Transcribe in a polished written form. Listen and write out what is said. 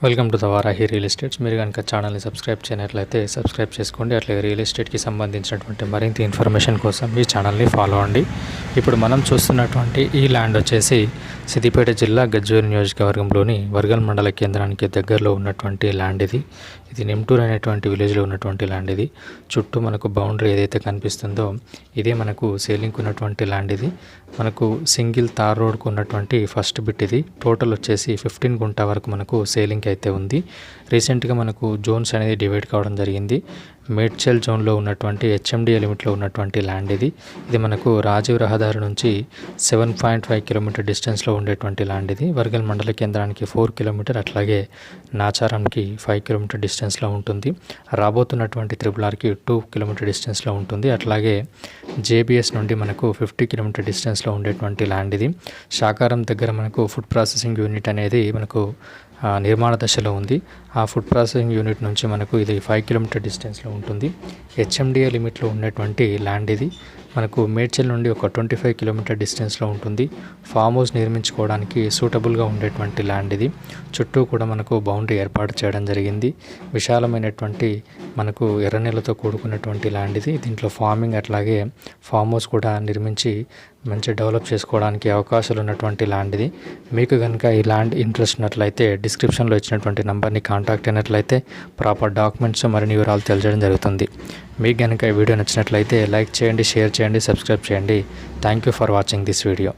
Welcome to the Varahi real estates. మీరు కనుక ఛానల్ని సబ్స్క్రైబ్ చేయనట్లయితే సబ్స్క్రైబ్ చేసుకోండి. అట్లాగే రియల్ ఎస్టేట్కి సంబంధించినటువంటి మరింత ఇన్ఫర్మేషన్ కోసం ఈ ఛానల్ని ఫాలో అండి. ఇప్పుడు మనం చూస్తున్నటువంటి ఈ ల్యాండ్ వచ్చేసి సిద్దిపేట జిల్లా గజ్వేల్ నియోజకవర్గంలోని వర్గల్ మండల కేంద్రానికి దగ్గరలో ఉన్నటువంటి ల్యాండ్ ఇది. ఇది నెమ్టూర్ అనేటువంటి విలేజ్లో ఉన్నటువంటి ల్యాండ్ ఇది. చుట్టూ మనకు బౌండరీ ఏదైతే కనిపిస్తుందో ఇదే మనకు సేలింగ్కి ఉన్నటువంటి ల్యాండ్ ఇది. మనకు సింగిల్ తార్ రోడ్కు ఉన్నటువంటి ఫస్ట్ బిట్ ఇది. టోటల్ వచ్చేసి 15 గుంట వరకు మనకు సేలింగ్ అయితే ఉంది. రీసెంట్గా మనకు జోన్స్ అనేది డివైడ్ కావడం జరిగింది. మేడ్చల్ జోన్లో ఉన్నటువంటి హెచ్ఎండిఏ లిమిట్లో ఉన్నటువంటి ల్యాండ్ ఇది. ఇది మనకు రాజీవ్ రహదారి నుంచి 7.5 కిలోమీటర్ డిస్టెన్స్లో ఉండేటువంటి ల్యాండ్ ఇది. వర్గల్ మండల కేంద్రానికి 4 కిలోమీటర్, అట్లాగే నాచారంకి 5 కిలోమీటర్ డిస్టెన్స్లో ఉంటుంది. రాబోతున్నటువంటి త్రిపులార్కి 2 కిలోమీటర్ డిస్టెన్స్లో ఉంటుంది. అట్లాగే జేబీఎస్ నుండి మనకు 50 కిలోమీటర్ డిస్టెన్స్లో ఉండేటువంటి ల్యాండ్ ఇది. శాకారం దగ్గర మనకు ఫుడ్ ప్రాసెసింగ్ యూనిట్ అనేది మనకు నిర్మాణ దశలో ఉంది. ఆ ఫుడ్ ప్రాసెసింగ్ యూనిట్ నుంచి మనకు ఇది 5 కిలోమీటర్ డిస్టెన్స్లో ఉంటుంది. హెచ్ఎండిఏ లిమిట్లో ఉన్నటువంటి ల్యాండ్ ఇది. మనకు మేడ్చల్ నుండి ఒక 25 కిలోమీటర్ డిస్టెన్స్లో ఉంటుంది. ఫామ్ హౌస్ నిర్మించుకోవడానికి సూటబుల్గా ఉండేటువంటి ల్యాండ్ ఇది. చుట్టూ కూడా మనకు బౌండరీ ఏర్పాటు చేయడం జరిగింది. విశాలమైనటువంటి మనకు ఎర్రనీళ్ళతో కూడుకున్నటువంటి ల్యాండ్ ఇది. దీంట్లో ఫార్మింగ్ అట్లాగే ఫామ్ హౌస్ కూడా నిర్మించి మంచి డెవలప్ చేసుకోవడానికి అవకాశాలు ఉన్నటువంటి ల్యాండ్ ఇది. మీకు కనుక ఈ ల్యాండ్ ఇంట్రెస్ట్ ఉన్నట్లయితే డిస్క్రిప్షన్లో ఇచ్చినటువంటి నంబర్ని కాంటాక్ట్ అయినట్లయితే ప్రాపర్ డాక్యుమెంట్స్ మరిన్ని వివరాలు తెలియజేయడం జరుగుతుంది. మీకు కనుక ఈ వీడియో నచ్చినట్లయితే లైక్ చేయండి, షేర్ చేయండి, సబ్స్క్రైబ్ చేయండి. Thank you for watching this video.